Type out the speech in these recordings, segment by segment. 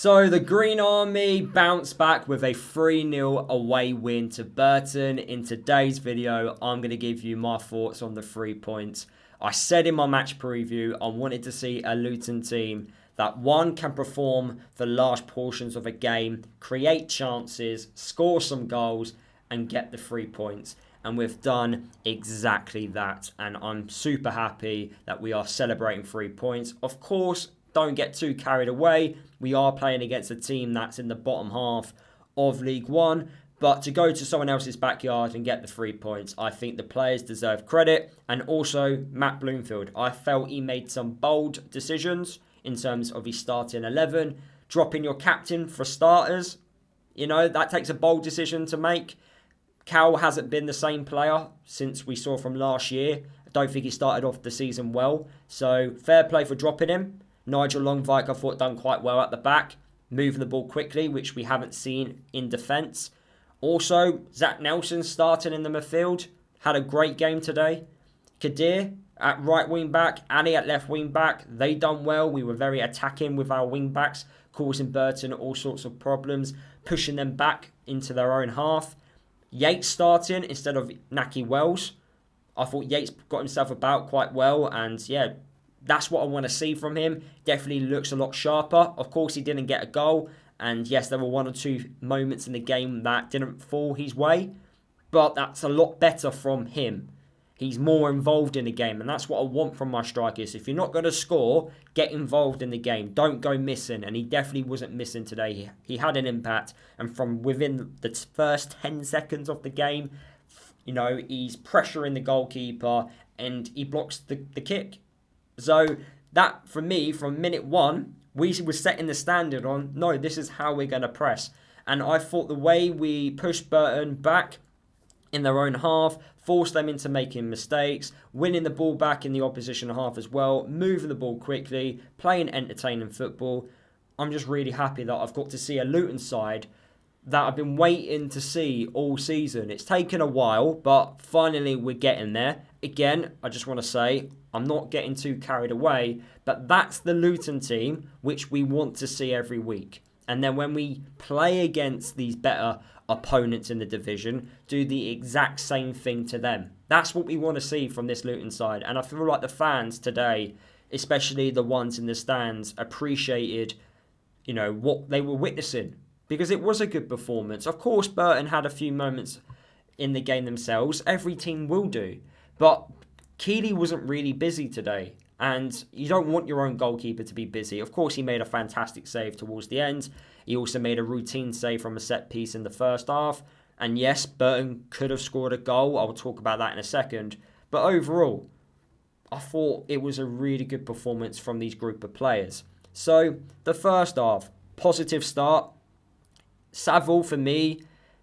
So the Green Army bounced back with a 3-0 away win to Burton. In today's video, I'm going to give you my thoughts on the 3 points. I said in my match preview, I wanted to see a Luton team that, one, can perform for large portions of a game, create chances, score some goals, and get the 3 points. And we've done exactly that. And I'm super happy that we are celebrating 3 points. Of course, don't get too carried away. We are playing against a team that's in the bottom half of League One. But to go to someone else's backyard and get the 3 points, I think the players deserve credit. And also, Matt Bloomfield. I felt he made some bold decisions in terms of his starting 11. Dropping your captain for starters. You know, that takes a bold decision to make. Cal hasn't been the same player since we saw from last year. I don't think he started off the season well. So, fair play for dropping him. Nigel Longvike, I thought, done quite well at the back, moving the ball quickly, which we haven't seen in defence. Also, Zack Nelson starting in the midfield, had a great game today. Kadir at right wing back, Ali at left wing back, they done well. We were very attacking with our wing backs, causing Burton all sorts of problems, pushing them back into their own half. Yates starting instead of Naki Wells. I thought Yates got himself about quite well, and yeah, that's what I want to see from him. Definitely looks a lot sharper. Of course, he didn't get a goal. And yes, there were 1 or 2 moments in the game that didn't fall his way. But that's a lot better from him. He's more involved in the game. And that's what I want from my strikers. If you're not going to score, get involved in the game. Don't go missing. And he definitely wasn't missing today. He had an impact. And from within the first 10 seconds of the game, you know, he's pressuring the goalkeeper and he blocks the kick. So that, for me, from minute 1, we were setting the standard on, no, this is how we're going to press. And I thought the way we pushed Burton back in their own half, forced them into making mistakes, winning the ball back in the opposition half as well, moving the ball quickly, playing entertaining football. I'm just really happy that I've got to see a Luton side that I've been waiting to see all season. It's taken a while, but finally we're getting there. Again, I just want to say, I'm not getting too carried away, but that's the Luton team which we want to see every week. And then when we play against these better opponents in the division, do the exact same thing to them. That's what we want to see from this Luton side. And I feel like the fans today, especially the ones in the stands, appreciated, you know, what they were witnessing. Because it was a good performance. Of course, Burton had a few moments in the game themselves. Every team will do. But Keeley wasn't really busy today. And you don't want your own goalkeeper to be busy. Of course, he made a fantastic save towards the end. He also made a routine save from a set piece in the first half. And yes, Burton could have scored a goal. I'll talk about that in a second. But overall, I thought it was a really good performance from these group of players. So, the first half, positive start. Saville, for me,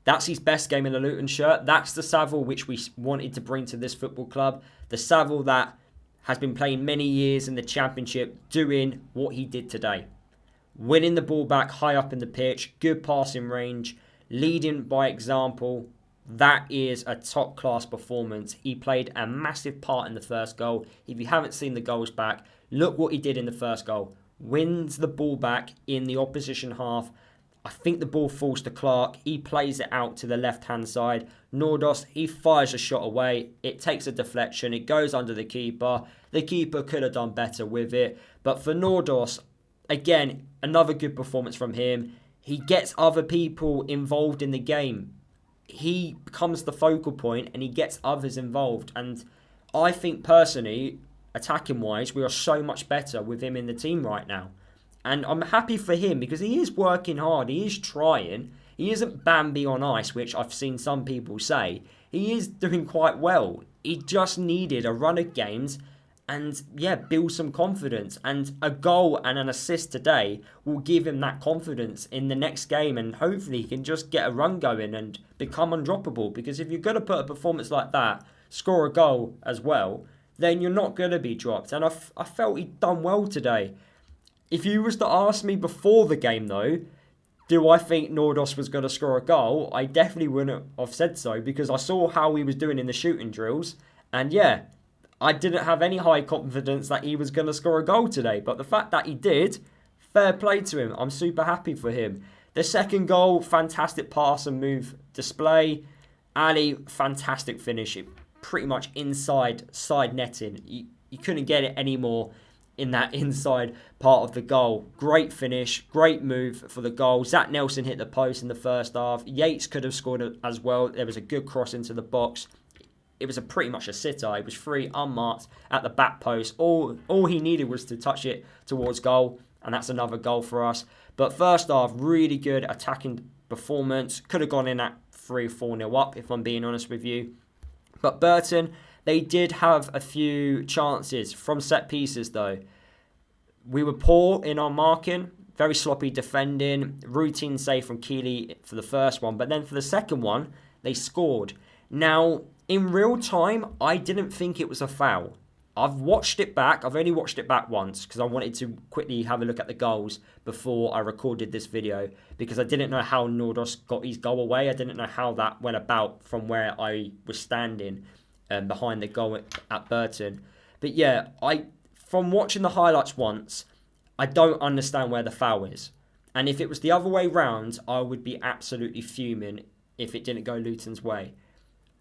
that's his best game in the Luton shirt. That's the Saville which we wanted to bring to this football club. The Saville that has been playing many years in the Championship, doing what he did today. Winning the ball back high up in the pitch, good passing range, leading by example. That is a top-class performance. He played a massive part in the first goal. If you haven't seen the goals back, look what he did in the first goal. Wins the ball back in the opposition half. I think the ball falls to Clark. He plays it out to the left-hand side. Nordås, he fires a shot away. It takes a deflection. It goes under the keeper. The keeper could have done better with it. But for Nordås, again, another good performance from him. He gets other people involved in the game. He becomes the focal point and he gets others involved. And I think personally, attacking-wise, we are so much better with him in the team right now. And I'm happy for him because he is working hard. He is trying. He isn't Bambi on ice, which I've seen some people say. He is doing quite well. He just needed a run of games and, yeah, build some confidence. And a goal and an assist today will give him that confidence in the next game. And hopefully he can just get a run going and become undroppable. Because if you're going to put a performance like that, score a goal as well, then you're not going to be dropped. And I felt he'd done well today. If you was to ask me before the game, though, do I think Nordås was going to score a goal? I definitely wouldn't have said so because I saw how he was doing in the shooting drills. And yeah, I didn't have any high confidence that he was going to score a goal today. But the fact that he did, fair play to him. I'm super happy for him. The second goal, fantastic pass and move display. Ali, fantastic finish. It pretty much inside side netting. You couldn't get it anymore in that inside part of the goal. Great finish, great move for the goal. Zack Nelson hit the post in the first half. Yates could have scored as well. There was a good cross into the box. It was pretty much a sitter. It was free, unmarked at the back post. All he needed was to touch it towards goal, and that's another goal for us. But first half, really good attacking performance. Could have gone in at 3-4-0 up, if I'm being honest with you. But Burton, they did have a few chances from set pieces, though. We were poor in our marking, very sloppy defending, routine save from Keeley for the first one. But then for the second one, they scored. Now, in real time, I didn't think it was a foul. I've watched it back. I've only watched it back once because I wanted to quickly have a look at the goals before I recorded this video, because I didn't know how Nordås got his goal away. I didn't know how that went about from where I was standing behind the goal at Burton. But yeah, from watching the highlights once, I don't understand where the foul is. And if it was the other way round, I would be absolutely fuming if it didn't go Luton's way.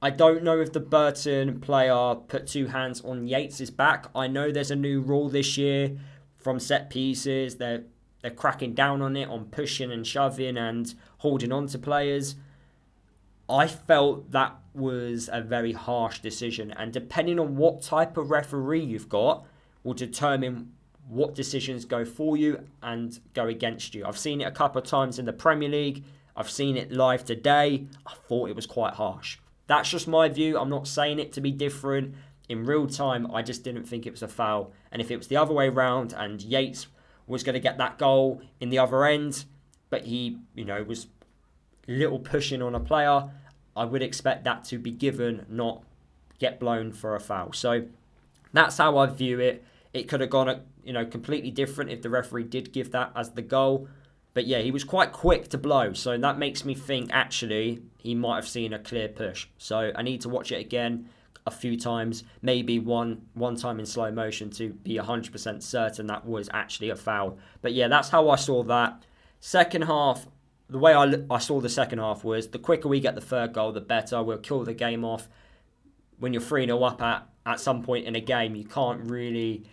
I don't know if the Burton player put two hands on Yates' back. I know there's a new rule this year from set pieces. They're cracking down on it, on pushing and shoving and holding on to players. I felt that was a very harsh decision. And depending on what type of referee you've got will determine what decisions go for you and go against you. I've seen it a couple of times in the Premier League. I've seen it live today. I thought it was quite harsh. That's just my view. I'm not saying it to be different. In real time, I just didn't think it was a foul. And if it was the other way round and Yates was going to get that goal in the other end, but he, was little pushing on a player, I would expect that to be given, not get blown for a foul. So that's how I view it. It could have gone, completely different if the referee did give that as the goal. But yeah, he was quite quick to blow. So that makes me think, actually, he might have seen a clear push. So I need to watch it again a few times. Maybe one time in slow motion to be 100% certain that was actually a foul. But yeah, that's how I saw that. Second half, the way I saw the second half was the quicker we get the third goal, the better. We'll kill the game off. When you're 3-0 up at some point in a game, you can't really,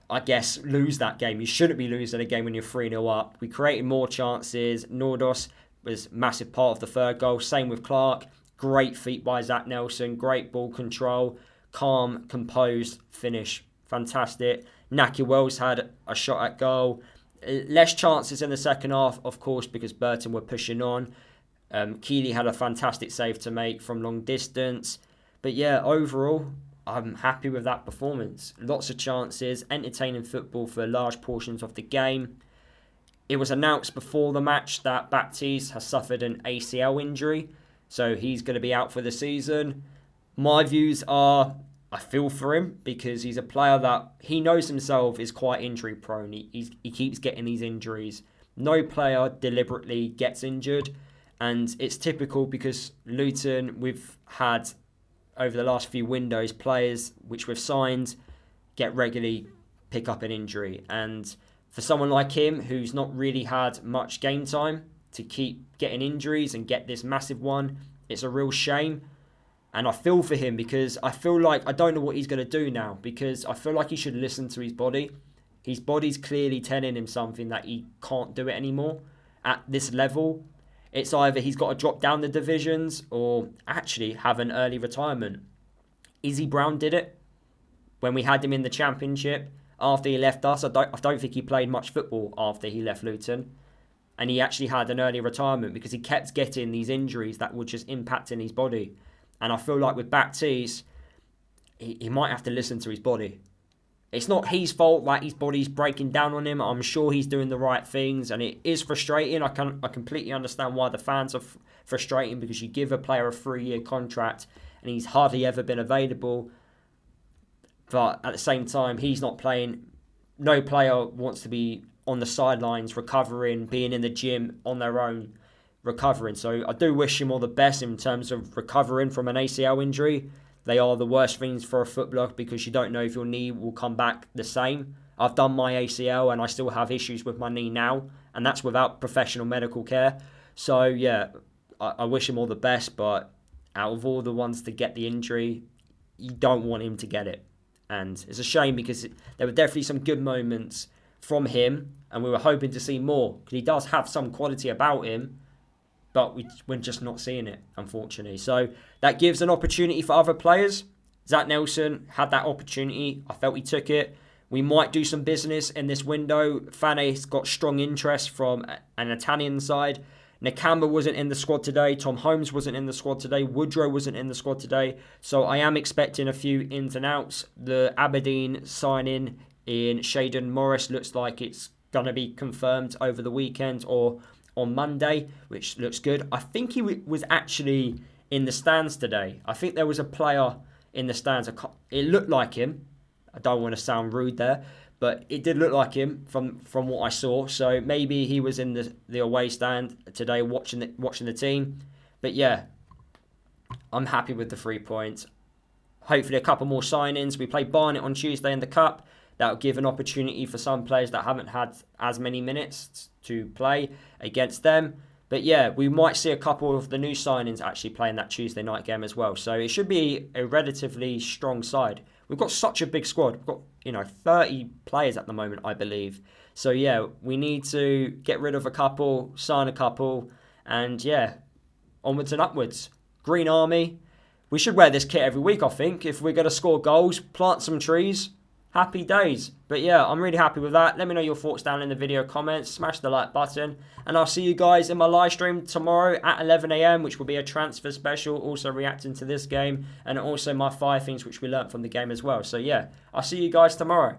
lose that game. You shouldn't be losing a game when you're 3-0 up. We created more chances. Nordås was a massive part of the third goal. Same with Clark. Great feat by Zack Nelson. Great ball control. Calm, composed finish. Fantastic. Naki Wells had a shot at goal. Less chances in the second half, of course, because Burton were pushing on. Keeley had a fantastic save to make from long distance. But yeah, overall, I'm happy with that performance. Lots of chances, entertaining football for large portions of the game. It was announced before the match that Baptiste has suffered an ACL injury, so he's going to be out for the season. My views are, I feel for him because he's a player that he knows himself is quite injury prone. He keeps getting these injuries. No player deliberately gets injured, and it's typical because Luton, we've had over the last few windows, players which we've signed regularly pick up an injury. And for someone like him, who's not really had much game time, to keep getting injuries and get this massive one, it's a real shame. And I feel for him because I feel like I don't know what he's going to do now, because I feel like he should listen to his body. His body's clearly telling him something that he can't do it anymore at this level. It's either he's got to drop down the divisions or actually have an early retirement. Izzy Brown did it when we had him in the Championship. After he left us, I don't think he played much football after he left Luton. And he actually had an early retirement because he kept getting these injuries that were just impacting his body. And I feel like with Baptiste, he might have to listen to his body. It's not his fault that his body's breaking down on him. I'm sure he's doing the right things, and it is frustrating. I completely understand why the fans are frustrating, because you give a player a 3-year contract and he's hardly ever been available. But at the same time, he's not playing. No player wants to be on the sidelines recovering, being in the gym on their own recovering. So I do wish him all the best in terms of recovering from an ACL injury. They are the worst things for a footballer because you don't know if your knee will come back the same I've done my ACL and I still have issues with my knee now, and that's without professional medical care. So yeah, I wish him all the best, but out of all the ones to get the injury, you don't want him to get it. And it's a shame because there were definitely some good moments from him, and we were hoping to see more because he does have some quality about him, but we're just not seeing it, unfortunately. So that gives an opportunity for other players. Zack Nelson had that opportunity. I felt he took it. We might do some business in this window. Fane's got strong interest from an Italian side. Nakamba wasn't in the squad today. Tom Holmes wasn't in the squad today. Woodrow wasn't in the squad today. So I am expecting a few ins and outs. The Aberdeen signing in Shaden Morris looks like it's going to be confirmed over the weekend or on Monday, which looks good. I think he was actually in the stands today. I think there was a player in the stands. It looked like him. I don't want to sound rude there, but it did look like him from what I saw. So maybe he was in the away stand today watching the team. But yeah, I'm happy with the 3 points. Hopefully a couple more signings. We play Barnet on Tuesday in the Cup. That will give an opportunity for some players that haven't had as many minutes to play against them. But yeah, we might see a couple of the new signings actually playing that Tuesday night game as well. So it should be a relatively strong side. We've got such a big squad. We've got, 30 players at the moment, I believe. So yeah, we need to get rid of a couple, sign a couple, and yeah, onwards and upwards. Green Army. We should wear this kit every week, I think. If we're going to score goals, plant some trees. Happy days. But yeah, I'm really happy with that. Let me know your thoughts down in the video comments. Smash the like button. And I'll see you guys in my live stream tomorrow at 11 a.m, which will be a transfer special. Also reacting to this game. And also my 5 things which we learnt from the game as well. So yeah, I'll see you guys tomorrow.